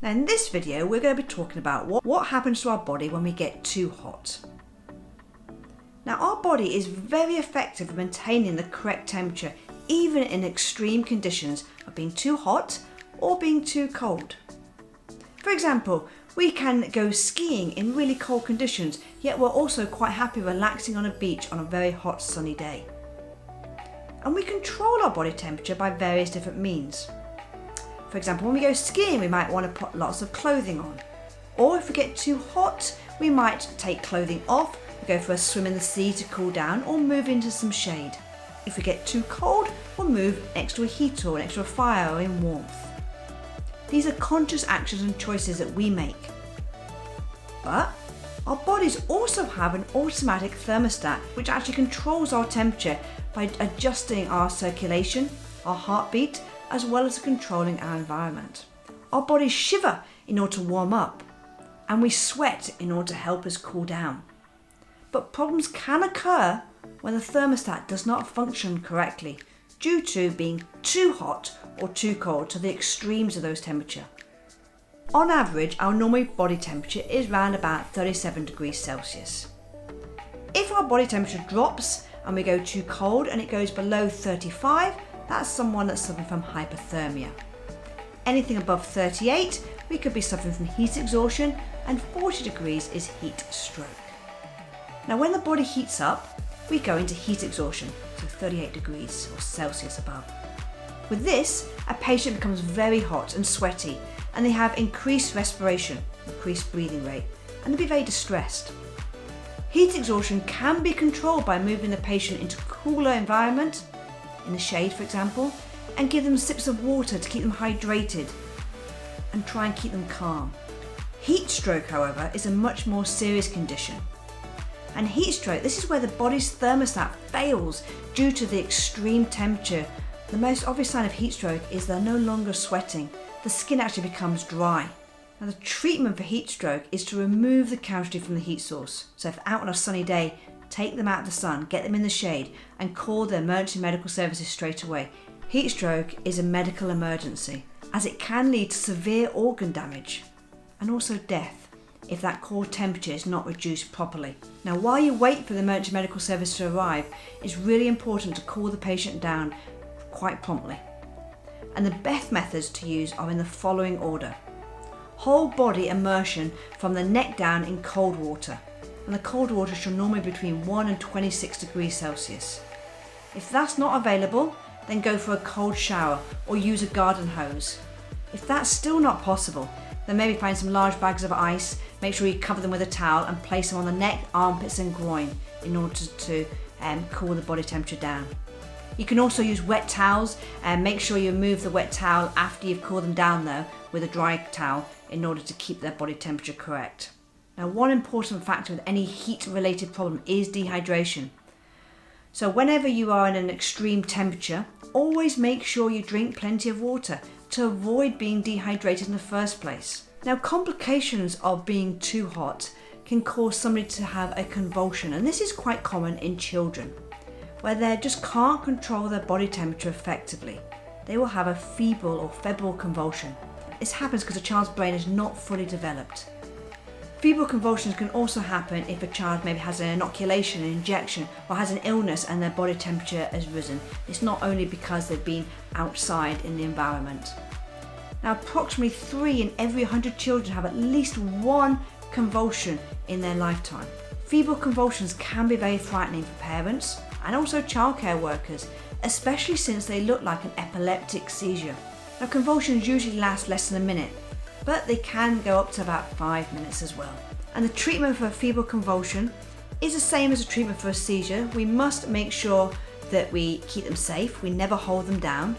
Now in this video we're going to be talking about what happens to our body when we get too hot. Now our body is very effective at maintaining the correct temperature even in extreme conditions of being too hot or being too cold. For example, we can go skiing in really cold conditions, yet we're also quite happy relaxing on a beach on a very hot sunny day. And we control our body temperature by various different means. For example, when we go skiing, we might want to put lots of clothing on. Or if we get too hot, we might take clothing off, go for a swim in the sea to cool down, or move into some shade. If we get too cold, we'll move next to a heater or next to a fire or in warmth. These are conscious actions and choices that we make. But our bodies also have an automatic thermostat which actually controls our temperature by adjusting our circulation, our heartbeat, as well as controlling our environment. Our bodies shiver in order to warm up, and we sweat in order to help us cool down. But problems can occur when the thermostat does not function correctly due to being too hot or too cold, to the extremes of those temperatures. On average, our normal body temperature is around about 37 degrees Celsius. If our body temperature drops and we go too cold and it goes below 35, that's someone that's suffering from hypothermia. Anything above 38, we could be suffering from heat exhaustion, and 40 degrees is heat stroke. Now when the body heats up, we go into heat exhaustion, so 38 degrees or Celsius above. With this, a patient becomes very hot and sweaty, and they have increased respiration, increased breathing rate, and they'll be very distressed. Heat exhaustion can be controlled by moving the patient into a cooler environment, in the shade for example, and give them sips of water to keep them hydrated and try and keep them calm. Heat stroke, however, is a much more serious condition. And heat stroke, this is where the body's thermostat fails due to the extreme temperature. The most obvious sign of heat stroke is they're no longer sweating. The skin actually becomes dry. Now the treatment for heat stroke is to remove the casualty from the heat source. So if out on a sunny day, take them out of the sun, get them in the shade, and call the emergency medical services straight away. Heat stroke is a medical emergency, as it can lead to severe organ damage and also death if that core temperature is not reduced properly. Now while you wait for the emergency medical service to arrive, it's really important to cool the patient down quite promptly. And the best methods to use are in the following order. Whole body immersion from the neck down in cold water. And the cold water should normally be between 1 and 26 degrees Celsius. If that's not available, then go for a cold shower or use a garden hose. If that's still not possible, then maybe find some large bags of ice, make sure you cover them with a towel and place them on the neck, armpits and groin in order to cool the body temperature down. You can also use wet towels and make sure you remove the wet towel after you've cooled them down though with a dry towel in order to keep their body temperature correct. Now one important factor with any heat related problem is dehydration. So whenever you are in an extreme temperature, always make sure you drink plenty of water to avoid being dehydrated in the first place. Now complications of being too hot can cause somebody to have a convulsion, and this is quite common in children, where they just can't control their body temperature effectively. They will have a febrile or febrile convulsion. This happens because a child's brain is not fully developed. Febrile convulsions can also happen if a child maybe has an inoculation, an injection, or has an illness and their body temperature has risen. It's not only because they've been outside in the environment. Now approximately 3 in every 100 children have at least one convulsion in their lifetime. Febrile convulsions can be very frightening for parents and also childcare workers, especially since they look like an epileptic seizure. Now convulsions usually last less than a minute, but they can go up to about 5 minutes as well. And the treatment for a febrile convulsion is the same as a treatment for a seizure. We must make sure that we keep them safe, we never hold them down,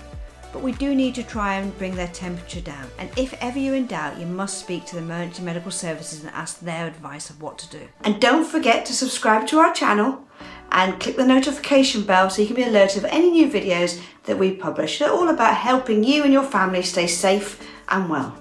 but we do need to try and bring their temperature down. And if ever you're in doubt, you must speak to the emergency medical services and ask their advice of what to do. And don't forget to subscribe to our channel and click the notification bell so you can be alerted of any new videos that we publish. They're all about helping you and your family stay safe and well.